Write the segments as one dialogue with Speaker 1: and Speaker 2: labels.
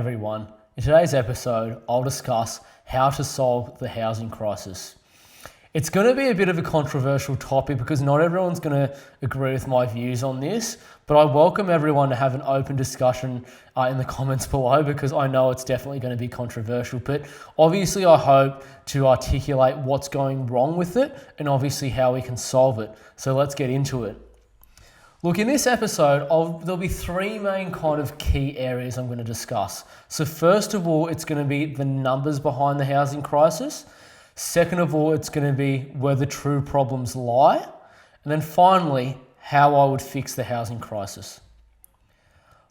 Speaker 1: Everyone. In today's episode, I'll discuss how to solve the housing crisis. It's going to be a bit of a controversial topic because not everyone's going to agree with my views on this, but I welcome everyone to have an open discussion in the comments below because I know it's definitely going to be controversial. But obviously I hope to articulate what's going wrong with it and obviously how we can solve it. So let's get into it. Look, in this episode, there'll be three main kind of key areas I'm going to discuss. So first of all, it's going to be the numbers behind the housing crisis. Second of all, it's going to be where the true problems lie. And then finally, how I would fix the housing crisis.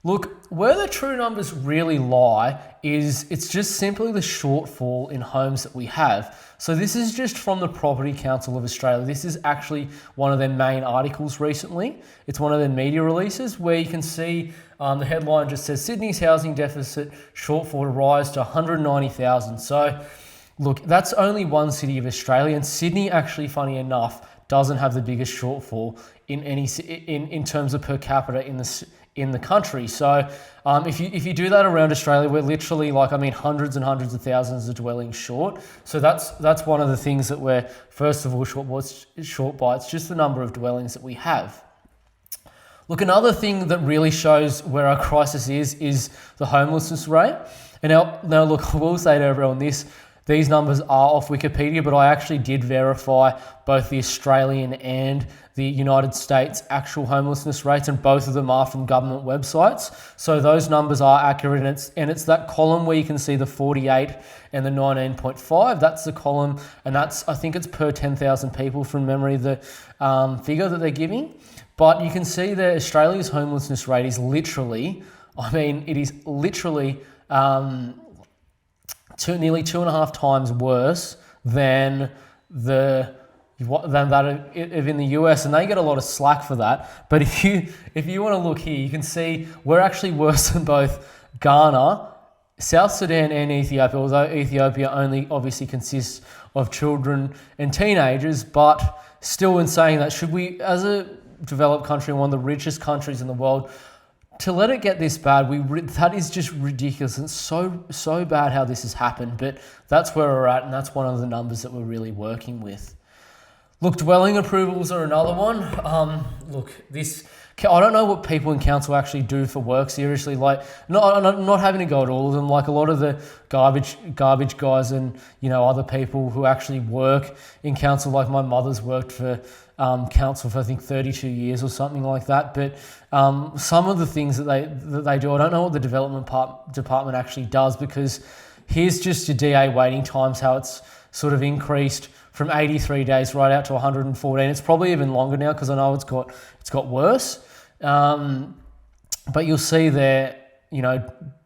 Speaker 1: Look, where the true numbers really lie is it's just simply the shortfall in homes that we have. So this is just from the Property Council of Australia. This is actually one of their main articles recently. It's one of their media releases where you can see the headline just says Sydney's housing deficit shortfall to rise to 190,000. So look, that's only one city of Australia, and Sydney actually, funny enough, doesn't have the biggest shortfall in terms of per capita in the country. So if you do that around Australia, we're literally hundreds and hundreds of thousands of dwellings short. So that's one of the things that we're first of all short by. It's just the number of dwellings that we have. Look, another thing that really shows where our crisis is the homelessness rate. And now look, I will say to everyone these numbers are off Wikipedia, but I actually did verify both the Australian and the United States actual homelessness rates, and both of them are from government websites. So those numbers are accurate, and it's that column where you can see the 48 and the 19.5. That's the column, and I think it's per 10,000 people from memory, the figure that they're giving. But you can see that Australia's homelessness rate is literally, nearly 2.5 times worse than that of in the US, and they get a lot of slack for that. But if you want to look here, you can see we're actually worse than both Ghana, South Sudan, and Ethiopia. Although Ethiopia only obviously consists of children and teenagers, but still, in saying that, should we, as a developed country and one of the richest countries in the world, to let it get this bad, that is just ridiculous. It's so bad how this has happened, but that's where we're at, and that's one of the numbers that we're really working with. Look, dwelling approvals are another one. I don't know what people in council actually do for work, seriously. Not having to go at all of them. A lot of the garbage guys and other people who actually work in council, like my mother's worked for council for I think 32 years or something like that. But some of the things that they do, I don't know what the development department actually does, because here's just your DA waiting times, how it's sort of increased from 83 days right out to 114. It's probably even longer now because I know it's got worse. But you'll see there,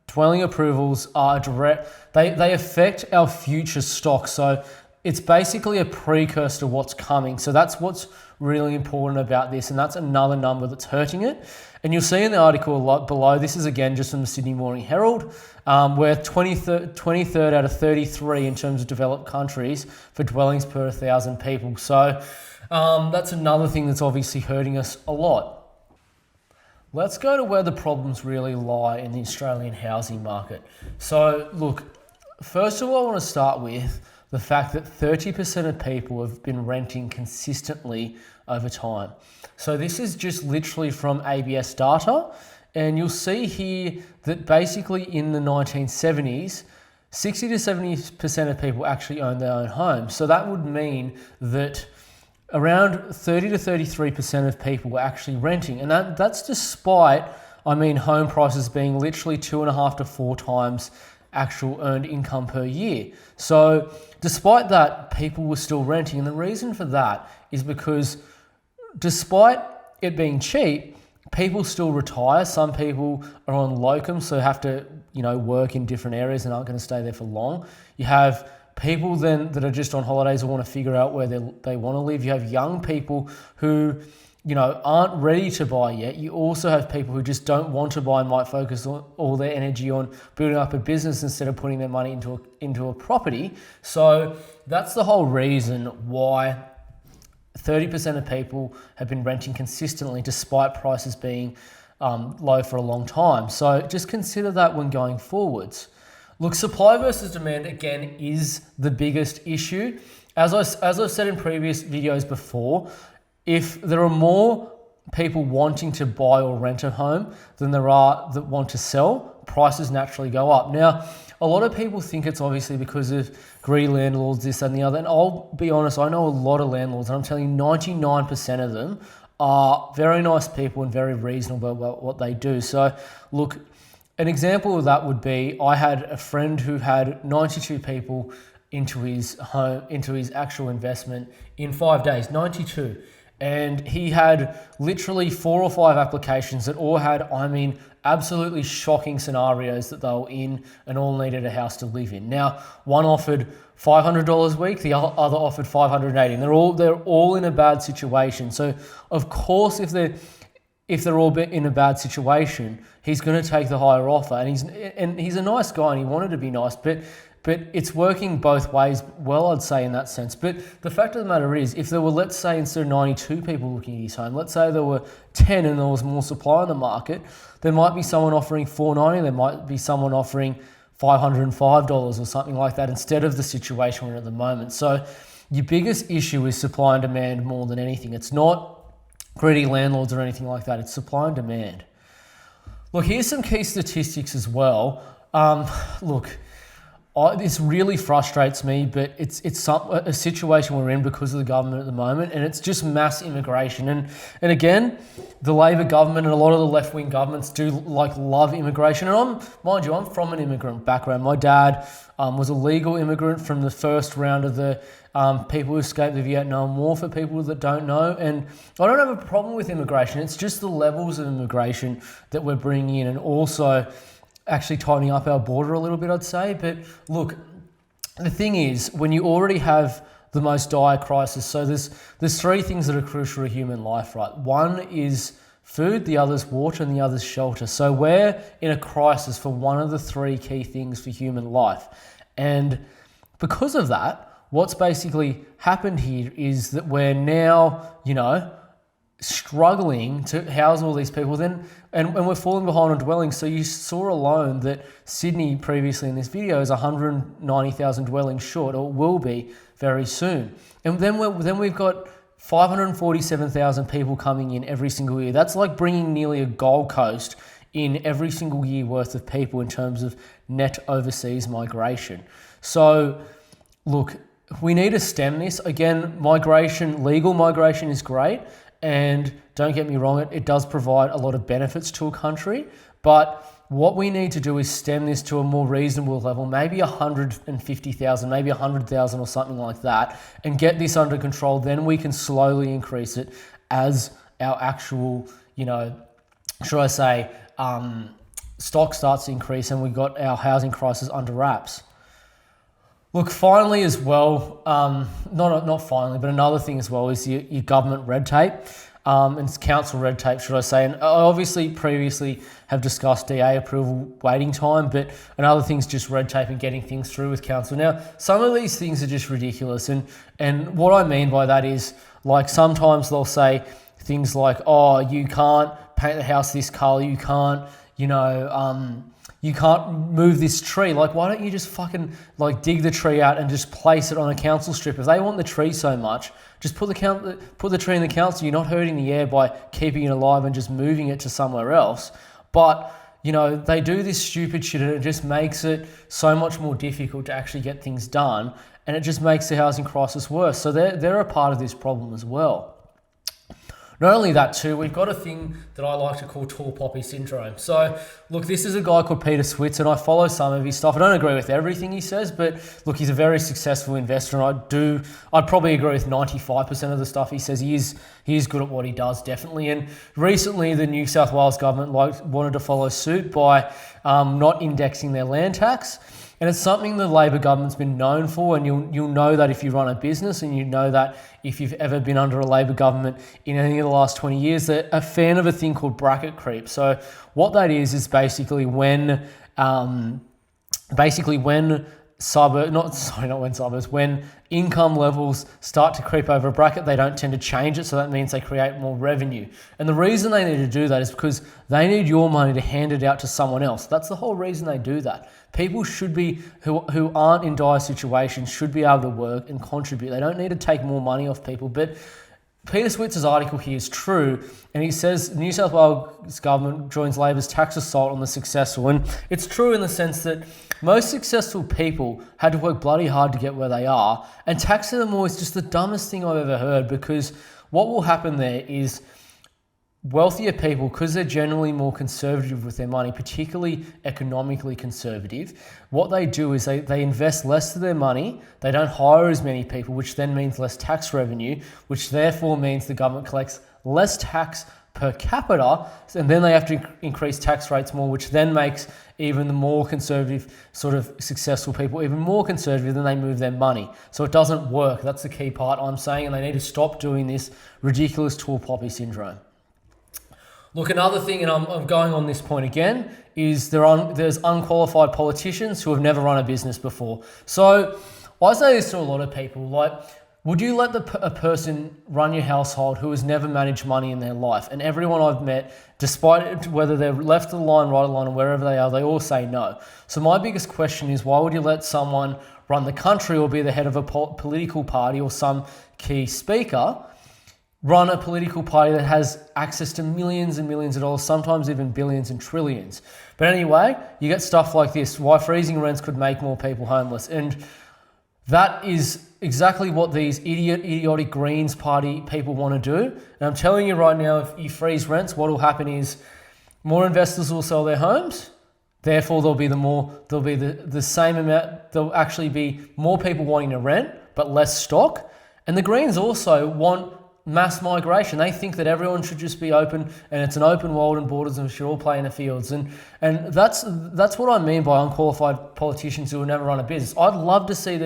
Speaker 1: dwelling approvals are direct. They affect our future stock. So it's basically a precursor to what's coming. So that's what's really important about this, and that's another number that's hurting it. And you'll see in the article below, this is again just from the Sydney Morning Herald, we're 23rd out of 33 in terms of developed countries for dwellings per 1,000 people. So that's another thing that's obviously hurting us a lot. Let's go to where the problems really lie in the Australian housing market. So look, first of all, I want to start with the fact that 30% of people have been renting consistently over time. So this is just literally from ABS data, and you'll see here that basically in the 1970s, 60 to 70% of people actually owned their own homes. So that would mean that around 30 to 33% of people were actually renting, and that's despite, home prices being literally 2.5 to 4 times actual earned income per year. So despite that, people were still renting, and the reason for that is because despite it being cheap, people still retire. Some people are on locum, so have to work in different areas and aren't going to stay there for long. You have people then that are just on holidays or want to figure out where they want to live. You have young people who aren't ready to buy yet. You also have people who just don't want to buy and might focus all their energy on building up a business instead of putting their money into a property. So that's the whole reason why 30% of people have been renting consistently despite prices being low for a long time. So just consider that when going forwards. Look, supply versus demand, again, is the biggest issue. As I've said in previous videos before, if there are more people wanting to buy or rent a home than there are that want to sell, prices naturally go up. Now, a lot of people think it's obviously because of greedy landlords, this and the other. And I'll be honest, I know a lot of landlords, and I'm telling you 99% of them are very nice people and very reasonable about what they do. So look, an example of that would be, I had a friend who had 92 people into his home, into his actual investment in 5 days, 92. And he had literally 4 or 5 applications that all had, absolutely shocking scenarios that they were in and all needed a house to live in. Now, one offered $500 a week, the other offered $580, and they're all in a bad situation. So, of course, if they're all in a bad situation, he's going to take the higher offer. And he's a nice guy, and he wanted to be nice, but it's working both ways well, I'd say, in that sense. But the fact of the matter is, if there were, let's say, instead of 92 people looking at his home, let's say there were 10 and there was more supply on the market, there might be someone offering $490, there might be someone offering $505 or something like that, instead of the situation we're in at the moment. So your biggest issue is supply and demand more than anything. It's not greedy landlords or anything like that. It's supply and demand. Look, here's some key statistics as well. This really frustrates me, but it's a situation we're in because of the government at the moment, and it's just mass immigration. And again, the Labor government and a lot of the left-wing governments do love immigration. And I'm from an immigrant background. My dad was a legal immigrant from the first round of the people who escaped the Vietnam War, for people that don't know. And I don't have a problem with immigration. It's just the levels of immigration that we're bringing in, and also actually tightening up our border a little bit, I'd say. But look, the thing is, when you already have the most dire crisis, so there's 3 things that are crucial to human life, right? One is food, the other's water, and the other's shelter. So we're in a crisis for one of the 3 key things for human life. And because of that, what's basically happened here is that we're now, struggling to house all these people, and we're falling behind on dwellings. So you saw alone that Sydney previously in this video is 190,000 dwellings short, or will be very soon. And then we've got 547,000 people coming in every single year. That's like bringing nearly a Gold Coast in every single year worth of people in terms of net overseas migration. So look, we need to stem this. Again, legal migration is great. And don't get me wrong, it does provide a lot of benefits to a country. But what we need to do is stem this to a more reasonable level, maybe 150,000, maybe 100,000 or something like that, and get this under control. Then we can slowly increase it as our actual, stock starts to increase and we got our housing crisis under wraps. Look, finally as well, not finally, but another thing as well is your government red tape, and council red tape, should I say. And I obviously previously have discussed DA approval waiting time, but another thing is just red tape and getting things through with council. Now, some of these things are just ridiculous. And what I mean by that is, like, sometimes they'll say things like, oh, you can't paint the house this colour, you can't, you can't move this tree. Like, why don't you just fucking dig the tree out and just place it on a council strip? If they want the tree so much, just put the tree in the council. You're not hurting the air by keeping it alive and just moving it to somewhere else. But, they do this stupid shit, and it just makes it so much more difficult to actually get things done. And it just makes the housing crisis worse. So they're a part of this problem as well. Not only that too, we've got a thing that I like to call tall poppy syndrome. So look, this is a guy called Peter Switz, and I follow some of his stuff. I don't agree with everything he says, but look, he's a very successful investor, and I'd probably agree with 95% of the stuff he says. He is good at what he does, definitely. And recently the New South Wales government wanted to follow suit by not indexing their land tax. And it's something the Labor government's been known for, and you'll know that if you run a business, and you know that if you've ever been under a Labor government in any of the last 20 years, they're a fan of a thing called bracket creep. So what that is basically when when income levels start to creep over a bracket, they don't tend to change it. So that means they create more revenue. And the reason they need to do that is because they need your money to hand it out to someone else. That's the whole reason they do that. People should be, who aren't in dire situations, should be able to work and contribute. They don't need to take more money off people. But Peter Switz's article here is true, and he says New South Wales government joins Labor's tax assault on the successful. And it's true in the sense that most successful people had to work bloody hard to get where they are, and taxing them all is just the dumbest thing I've ever heard, because what will happen there is wealthier people, because they're generally more conservative with their money, particularly economically conservative, what they do is they invest less of their money, they don't hire as many people, which then means less tax revenue, which therefore means the government collects less tax per capita, and then they have to increase tax rates more, which then makes even the more conservative sort of successful people even more conservative, than they move their money. So it doesn't work. That's the key part I'm saying, and they need to stop doing this ridiculous tall poppy syndrome. Look, another thing, and I'm going on this point again, is there's unqualified politicians who have never run a business before. So I say this to a lot of people, like, would you let a person run your household who has never managed money in their life? And everyone I've met, despite whether they're left of the line, right of the line, or wherever they are, they all say no. So my biggest question is, why would you let someone run the country or be the head of a political party or some key speaker run a political party that has access to millions and millions of dollars, sometimes even billions and trillions? But anyway, you get stuff like this, why freezing rents could make more people homeless. And that is exactly what these idiotic Greens Party people want to do. And I'm telling you right now, if you freeze rents, what will happen is more investors will sell their homes. Therefore, there'll be the same amount. There'll actually be more people wanting to rent, but less stock. And the Greens also want mass migration. They think that everyone should just be open, and it's an open world and borders, and we should all play in the fields. And that's what I mean by unqualified politicians who will never run a business. I'd love to see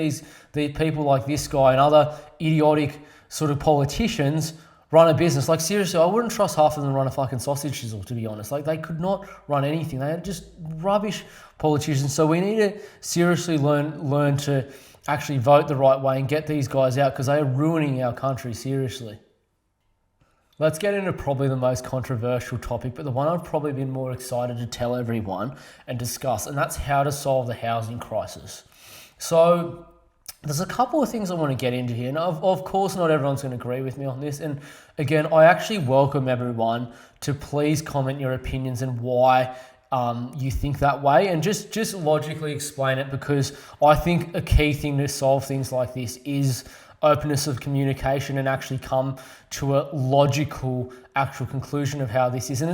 Speaker 1: the people like this guy and other idiotic sort of politicians run a business. Like, seriously, I wouldn't trust half of them to run a fucking sausage sizzle, to be honest. Like, they could not run anything. They are just rubbish politicians. So we need to seriously learn to actually vote the right way and get these guys out, because they are ruining our country, seriously. Let's get into probably the most controversial topic, but the one I've probably been more excited to tell everyone and discuss, and that's how to solve the housing crisis. So there's a couple of things I want to get into here. Now, of course, not everyone's going to agree with me on this. And again, I actually welcome everyone to please comment your opinions and why you think that way, and just logically explain it, because I think a key thing to solve things like this is openness of communication and actually come to a logical actual conclusion of how this is. And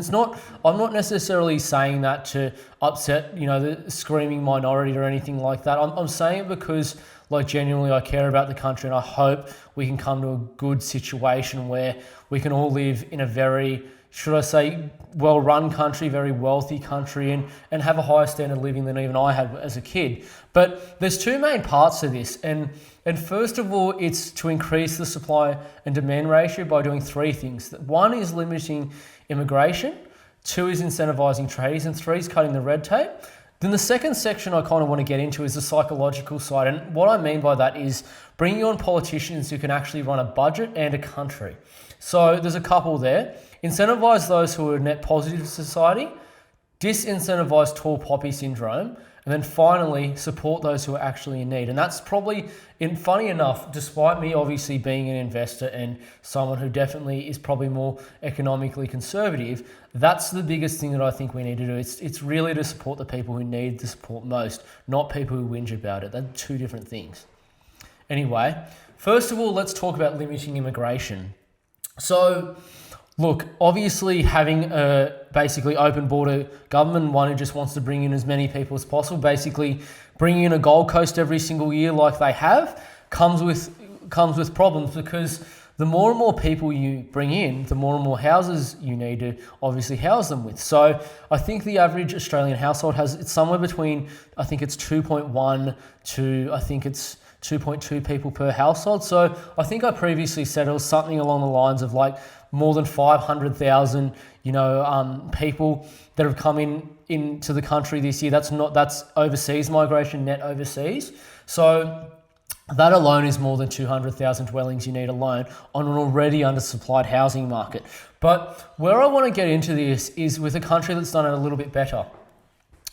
Speaker 1: I'm not necessarily saying that to upset, the screaming minority or anything like that. I'm saying it because, like, genuinely I care about the country, and I hope we can come to a good situation where we can all live in a very, should I say, well-run country, very wealthy country, and have a higher standard of living than even I had as a kid. But there's two main parts to this. And first of all, it's to increase the supply and demand ratio by doing three things. One is limiting immigration, two is incentivizing tradies, and three is cutting the red tape. Then the second section I kind of want to get into is the psychological side. And what I mean by that is bringing on politicians who can actually run a budget and a country. So there's a couple there. Incentivize those who are net positive to society, disincentivize tall poppy syndrome, and then finally support those who are actually in need. And that's probably, funny enough, despite me obviously being an investor and someone who definitely is probably more economically conservative, that's the biggest thing that I think we need to do. It's really to support the people who need the support most, not people who whinge about it. They're two different things. Anyway, first of all, let's talk about limiting immigration. So, look, obviously having a basically open border government, one who just wants to bring in as many people as possible, basically bringing in a Gold Coast every single year like they have, comes with problems, because the more and more people you bring in, the more and more houses you need to obviously house them with. So I think the average Australian household it's somewhere between, I think it's 2.1 to, I think it's 2.2 people per household. So I think I previously said it was something along the lines of like more than 500,000, people that have come in into the country this year. That's overseas migration, net overseas. So that alone is more than 200,000 dwellings you need alone on an already undersupplied housing market. But where I want to get into this is with a country that's done it a little bit better.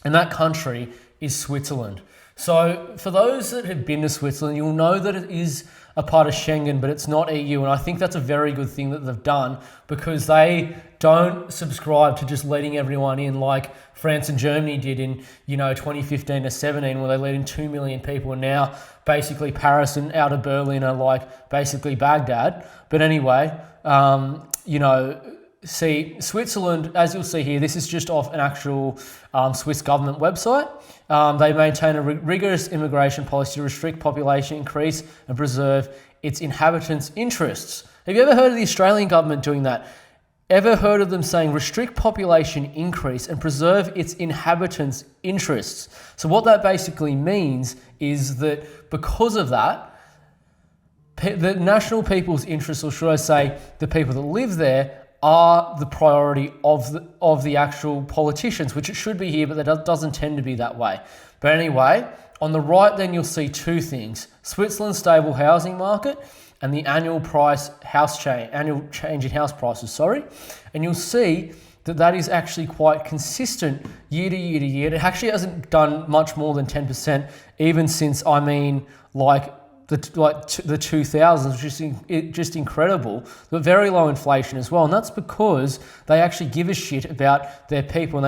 Speaker 1: And that country is Switzerland. So for those that have been to Switzerland, you'll know that it is a part of Schengen, but it's not EU. And I think that's a very good thing that they've done, because they don't subscribe to just letting everyone in like France and Germany did in 2015 to 17, where they let in 2 million people. And now basically Paris and out of Berlin are like basically Baghdad. But anyway, see, Switzerland, as you'll see here, this is just off an actual Swiss government website. They maintain a rigorous immigration policy to restrict population increase and preserve its inhabitants' interests. Have you ever heard of the Australian government doing that? Ever heard of them saying restrict population increase and preserve its inhabitants' interests? So what that basically means is that because of that, the national people's interests, or should I say the people that live there, are the priority of the actual politicians, which it should be here, but that doesn't tend to be that way. But anyway, on the right then you'll see two things: Switzerland's stable housing market and the annual change in house prices, And you'll see that is actually quite consistent year to year to year. It actually hasn't done much more than 10%, even since, the 2000s, which is just incredible, but very low inflation as well. And that's because they actually give a shit about their people, and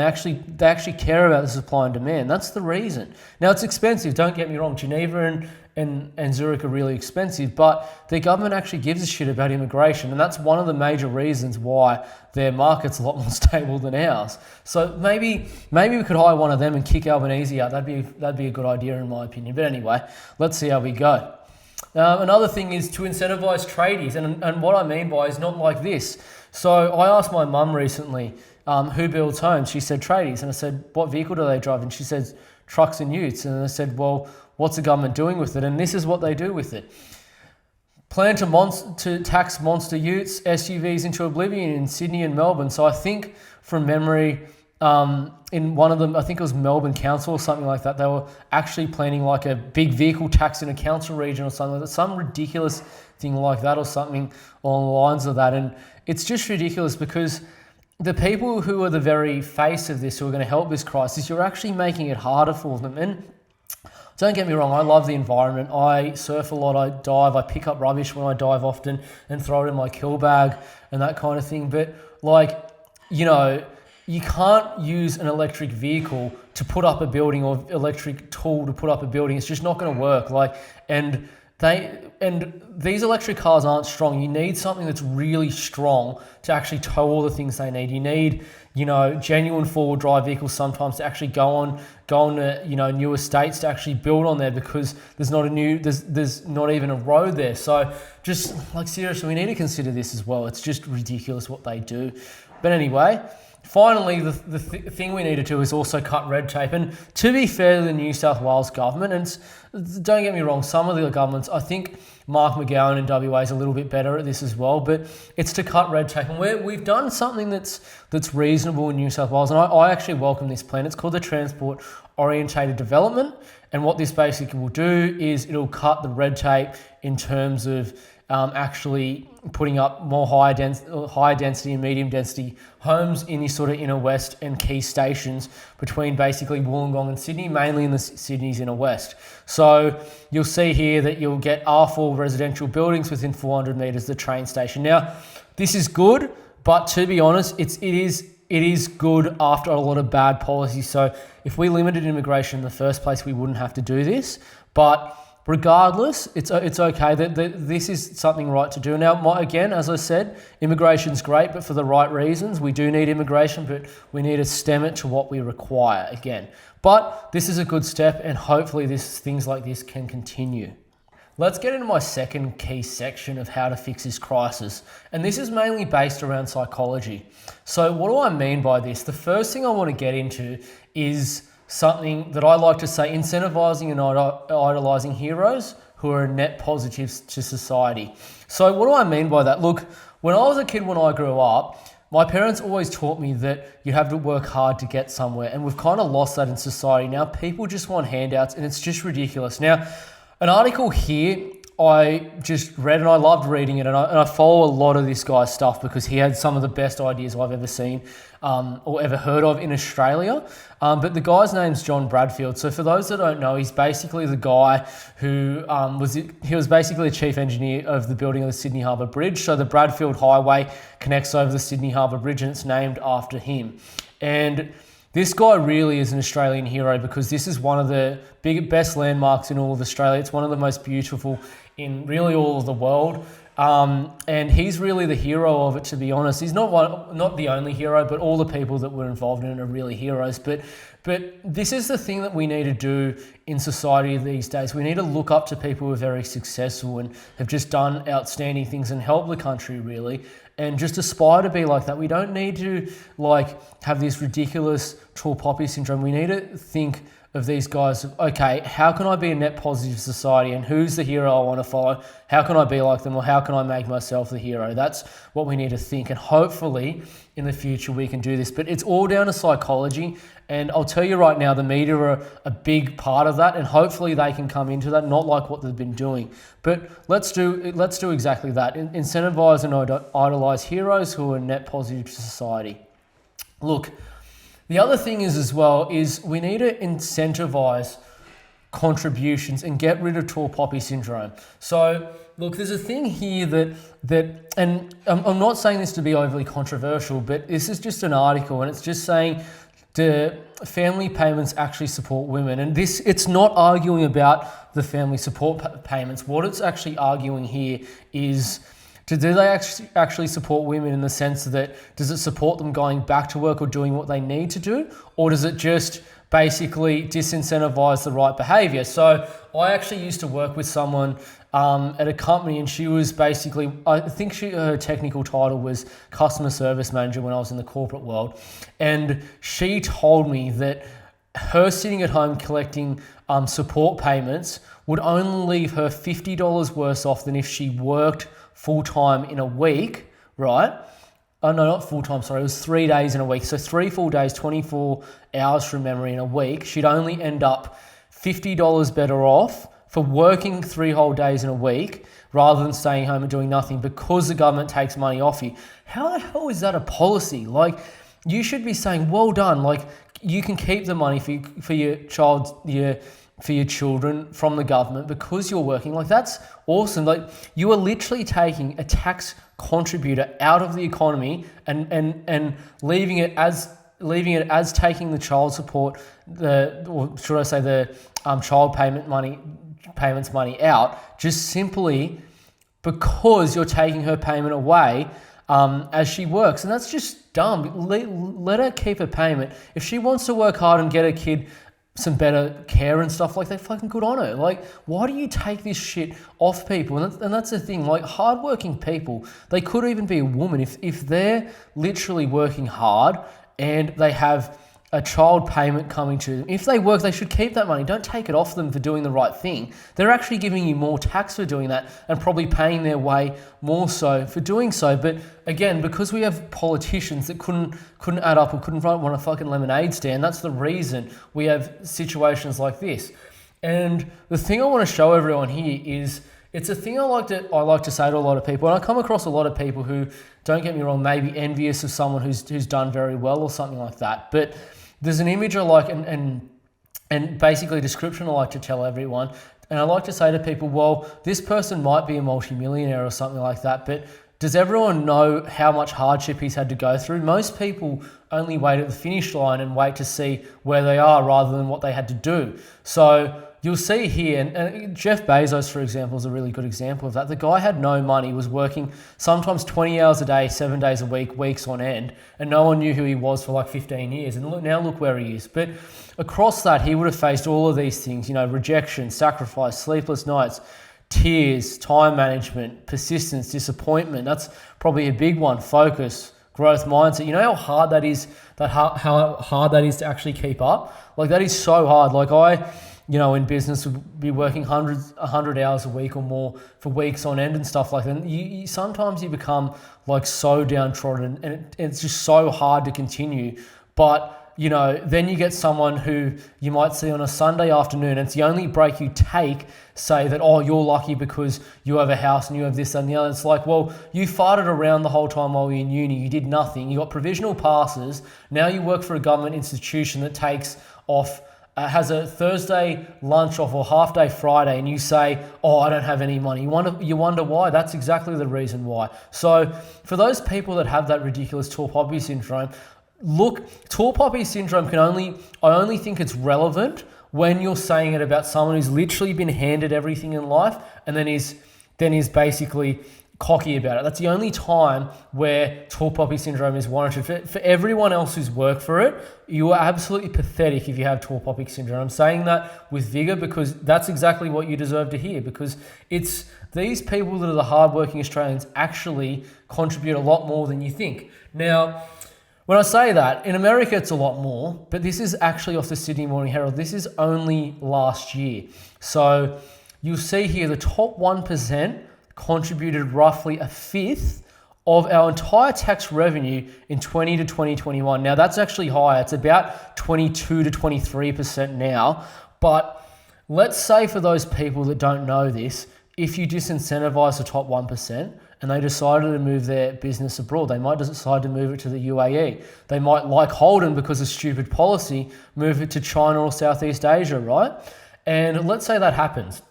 Speaker 1: they actually care about the supply and demand. That's the reason. Now, it's expensive, don't get me wrong. Geneva and Zurich are really expensive, but their government actually gives a shit about immigration, and that's one of the major reasons why their market's a lot more stable than ours. So maybe we could hire one of them and kick Albanese out. That'd be a good idea in my opinion. But anyway, let's see how we go. Another thing is to incentivize tradies, and what I mean by is not like this. So I asked my mum recently, who builds homes? She said tradies, and I said, what vehicle do they drive? And she said, trucks and utes. And I said, well, what's the government doing with it? And this is what they do with it. Plan to tax monster utes, SUVs into oblivion in Sydney and Melbourne. So I think from memory, in one of them, I think it was Melbourne Council or something like that, they were actually planning like a big vehicle tax in a council region or something like that, some ridiculous thing like that or something along the lines of that. And it's just ridiculous because the people who are the very face of this, who are going to help this crisis, you're actually making it harder for them. And don't get me wrong, I love the environment. I surf a lot, I dive, I pick up rubbish when I dive often and throw it in my kill bag and that kind of thing. But you can't use an electric vehicle to put up a building or electric tool to put up a building. It's just not going to work. And these electric cars aren't strong. You need something that's really strong to actually tow all the things they need. You need, genuine four-wheel drive vehicles sometimes to actually go on to, new estates to actually build on there, because there's not even a road there. So just seriously, we need to consider this as well. It's just ridiculous what they do. But anyway, finally, the thing we need to do is also cut red tape. And to be fair to the New South Wales government, and don't get me wrong, some of the governments, I think Mark McGowan in WA is a little bit better at this as well, but it's to cut red tape. And we've done something that's reasonable in New South Wales, and I actually welcome this plan. It's called the Transport Orientated Development. And what this basically will do is it'll cut the red tape in terms of actually putting up more higher density and medium density homes in these sort of inner west and key stations between basically Wollongong and Sydney, mainly in the Sydney's inner west. So you'll see here that you'll get R4 residential buildings within 400 metres of the train station. Now, this is good, but to be honest, it is good after a lot of bad policies. So if we limited immigration in the first place, we wouldn't have to do this. But regardless, it's okay. That this is something right to do. Now, again, as I said, immigration's great, but for the right reasons. We do need immigration, but we need to stem it to what we require again. But this is a good step, and hopefully things like this can continue. Let's get into my second key section of how to fix this crisis. And this is mainly based around psychology. So what do I mean by this? The first thing I want to get into is something that I like to say, incentivizing and idolizing heroes who are net positives to society. So what do I mean by that? Look, when I was a kid, when I grew up, my parents always taught me that you have to work hard to get somewhere, and we've kind of lost that in society. Now people just want handouts, and it's just ridiculous. Now, an article here I just read, and I loved reading it, and I follow a lot of this guy's stuff because he had some of the best ideas I've ever seen or ever heard of in Australia. But the guy's name's John Bradfield. So for those that don't know, he's basically the guy who was basically the chief engineer of the building of the Sydney Harbour Bridge. So the Bradfield Highway connects over the Sydney Harbour Bridge, and it's named after him. And this guy really is an Australian hero because this is one of the best landmarks in all of Australia. It's one of the most beautiful in really all of the world. And he's really the hero of it, to be honest. He's not the only hero, but all the people that were involved in it are really heroes. But this is the thing that we need to do in society these days. We need to look up to people who are very successful and have just done outstanding things and help the country, really, and just aspire to be like that. We don't need to have this ridiculous tall poppy syndrome. We need to think of these guys of, okay, how can I be a net positive society, and who's the hero I want to follow? How can I be like them, or how can I make myself the hero? That's what we need to think, and hopefully in the future we can do this. But it's all down to psychology, and I'll tell you right now, the media are a big part of that, and hopefully they can come into that, not like what they've been doing. But let's do exactly that. Incentivize and idolize heroes who are net positive to society. Look, the other thing is we need to incentivize contributions and get rid of tall poppy syndrome. So look, there's a thing here that and I'm not saying this to be overly controversial, but this is just an article, and it's just saying, do family payments actually support women? And it's not arguing about the family support payments. What it's actually arguing here is, do they actually support women in the sense that, does it support them going back to work or doing what they need to do? Or does it just basically disincentivize the right behavior? So I actually used to work with someone at a company, and she was basically, I think her technical title was customer service manager when I was in the corporate world. And she told me that her sitting at home collecting support payments would only leave her $50 worse off than if she worked full-time in a week, right? Oh, no, not full-time, sorry. It was 3 days in a week. So 3 full days, 24 hours from memory in a week. She'd only end up $50 better off for working 3 whole days in a week rather than staying home and doing nothing, because the government takes money off you. How the hell is that a policy? You should be saying, well done. You can keep the money for your children from the government because you're working. That's awesome. You are literally taking a tax contributor out of the economy and leaving it as taking the child support, the child payments money out, just simply because you're taking her payment away as she works. And that's just dumb. Let her keep her payment. If she wants to work hard and get her kid some better and stuff like that, fucking good on her. Why do you take this shit off people? And that's the thing, hardworking people, they could even be a woman, if they're literally working hard and they have a child payment coming to them. If they work, they should keep that money. Don't take it off them for doing the right thing. They're actually giving you more tax for doing that and probably paying their way more so for doing so. But again, because we have politicians that couldn't add up or couldn't run a fucking lemonade stand, that's the reason we have situations like this. And the thing I want to show everyone here is, it's a thing I like to say to a lot of people, and I come across a lot of people who, don't get me wrong, may be envious of someone who's done very well or something like that. But there's an image I like and basically a description I like to tell everyone. And I like to say to people, well, this person might be a multimillionaire or something like that, but does everyone know how much hardship he's had to go through? Most people only wait at the finish line and wait to see where they are rather than what they had to do. So you'll see here, and Jeff Bezos, for example, is a really good example of that. The guy had no money, was working sometimes 20 hours a day, 7 days a week, weeks on end, and no one knew who he was for 15 years. And look where he is. But across that, he would have faced all of these things, rejection, sacrifice, sleepless nights, tears, time management, persistence, disappointment. That's probably a big one. Focus, growth mindset. You know how hard that is, how hard that is to actually keep up? That is so hard. in business would be working 100 hours a week or more for weeks on end and stuff like that. And you sometimes you become like so downtrodden, and it's just so hard to continue. But then you get someone who you might see on a Sunday afternoon, and it's the only break you take, say that, oh, you're lucky because you have a house and you have this and the other. It's like, well, you farted around the whole time while you're in uni, you did nothing, you got provisional passes, now you work for a government institution that takes off, has a Thursday lunch off or half day Friday, and you say, oh, I don't have any money. You wonder why. That's exactly the reason why. So for those people that have that ridiculous tall poppy syndrome, look, tall poppy syndrome I only think it's relevant when you're saying it about someone who's literally been handed everything in life and then is basically cocky about it. That's the only time where tall poppy syndrome is warranted. For everyone else who's worked for it, you are absolutely pathetic if you have tall poppy syndrome. I'm saying that with vigor because that's exactly what you deserve to hear, because it's these people that are the hardworking Australians actually contribute a lot more than you think. Now, when I say that, in America it's a lot more, but this is actually off the Sydney Morning Herald. This is only last year. So you'll see here the top 1% contributed roughly a fifth of our entire tax revenue in 20 to 2021. Now that's actually higher. It's about 22 to 23% now. But let's say for those people that don't know this, if you disincentivize the top 1%, and they decided to move their business abroad, they might decide to move it to the UAE. They might, like Holden, because of stupid policy, move it to China or Southeast Asia, right? And let's say that happens,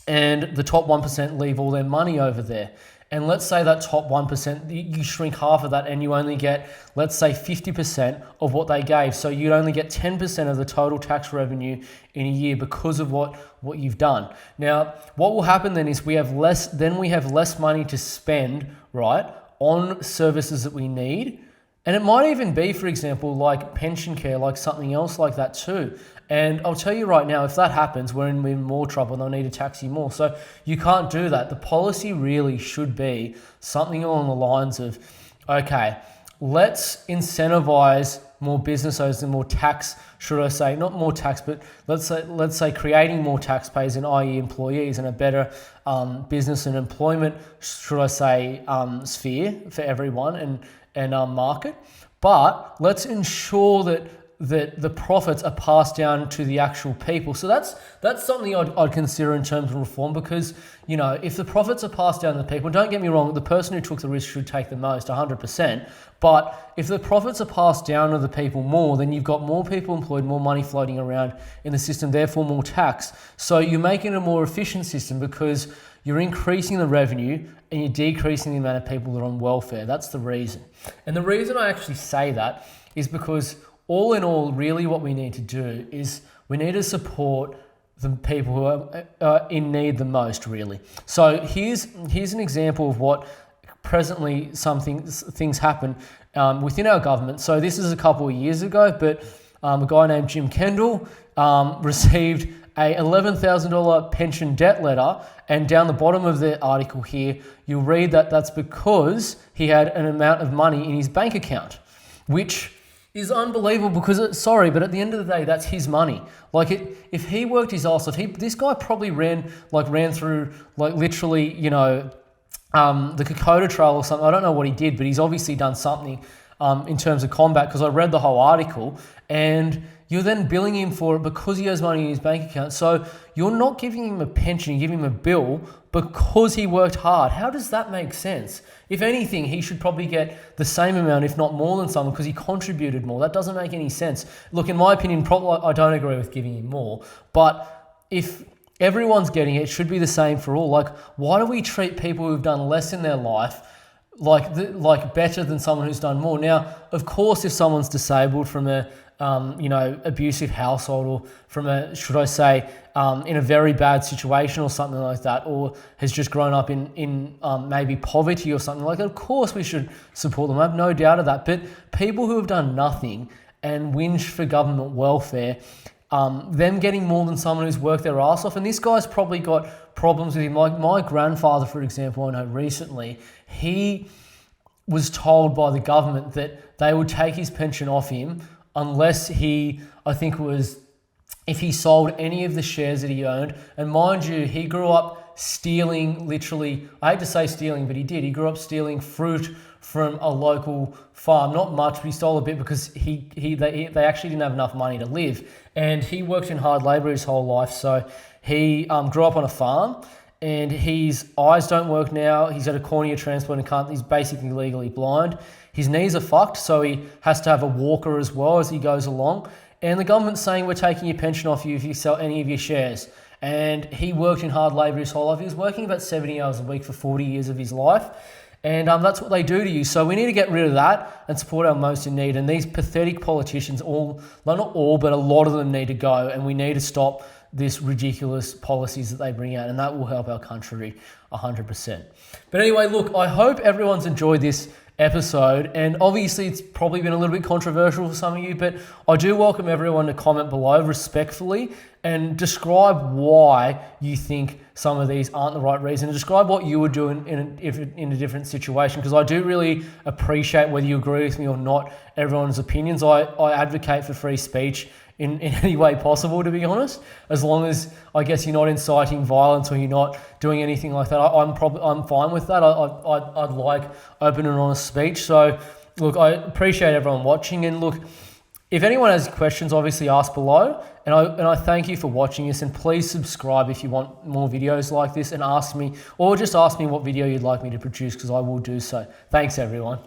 Speaker 1: and the top 1% leave all their money over there. And let's say that top 1%, you shrink half of that and you only get, let's say 50% of what they gave. So you'd only get 10% of the total tax revenue in a year because of what you've done. Now, what will happen then is we have less money to spend, right, on services that we need. And it might even be, for example, like pension care, like something else like that too. And I'll tell you right now, if that happens, we're in more trouble and they'll need to tax you more. So you can't do that. The policy really should be something along the lines of, okay, let's incentivize more business owners and more tax, should I say, not more tax, but let's say creating more taxpayers and i.e. employees and a better business and employment, should I say, sphere for everyone and market. But let's ensure that the profits are passed down to the actual people. So that's something I'd consider in terms of reform, because if the profits are passed down to the people, don't get me wrong, the person who took the risk should take the most, 100%. But if the profits are passed down to the people more, then you've got more people employed, more money floating around in the system, therefore more tax. So you're making it a more efficient system because you're increasing the revenue and you're decreasing the amount of people that are on welfare. That's the reason. And the reason I actually say that is because all in all, really what we need to do is we need to support the people who are in need the most, really. So here's an example of what presently things happen within our government. So this is a couple of years ago, but a guy named Jim Kendall received a $11,000 pension debt letter, and down the bottom of the article here, you'll read that that's because he had an amount of money in his bank account, which is unbelievable because, but at the end of the day, that's his money. If he worked his ass off, this guy probably ran through literally, the Kokoda Trail or something. I don't know what he did, but he's obviously done something in terms of combat, because I read the whole article, and you're then billing him for it because he has money in his bank account. So you're not giving him a pension, you're giving him a bill because he worked hard. How does that make sense? If anything, he should probably get the same amount, if not more than someone, because he contributed more. That doesn't make any sense. Look, in my opinion, I don't agree with giving him more, but if everyone's getting it, it should be the same for all. Why do we treat people who've done less in their life like better than someone who's done more? Now, of course, if someone's disabled from a abusive household, or from in a very bad situation or something like that, or has just grown up in maybe poverty or something like that, of course we should support them. I have no doubt of that. But people who have done nothing and whinge for government welfare, them getting more than someone who's worked their ass off, and this guy's probably got problems with him. Like my grandfather, for example, I know recently, he was told by the government that they would take his pension off him unless he, I think it was if he sold any of the shares that he owned. And mind you, he grew up stealing, literally, I hate to say stealing, but he did. He grew up stealing fruit from a local farm. Not much, but he stole a bit because they actually didn't have enough money to live. And he worked in hard labor his whole life. So he grew up on a farm, and his eyes don't work now. He's had a cornea transplant and he's basically legally blind. His knees are fucked, so he has to have a walker as well as he goes along. And the government's saying, we're taking your pension off you if you sell any of your shares. And he worked in hard labor his whole life. He was working about 70 hours a week for 40 years of his life. And that's what they do to you. So we need to get rid of that and support our most in need. And these pathetic politicians, not all, but a lot of them need to go. And we need to stop this ridiculous policies that they bring out. And that will help our country 100%. But anyway, look, I hope everyone's enjoyed this episode, and obviously it's probably been a little bit controversial for some of you, but I do welcome everyone to comment below respectfully and describe why you think some of these aren't the right reason, and describe what you would do in a different situation, because I do really appreciate whether you agree with me or not, everyone's opinions. I advocate for free speech in any way possible, to be honest, as long as I guess you're not inciting violence or you're not doing anything like that. I'm fine with that. I'd like open and honest speech. So look, I appreciate everyone watching, and look, if anyone has questions, obviously ask below, and I thank you for watching this, and please subscribe if you want more videos like this, and ask me, or just ask me what video you'd like me to produce, because I will do so. Thanks everyone.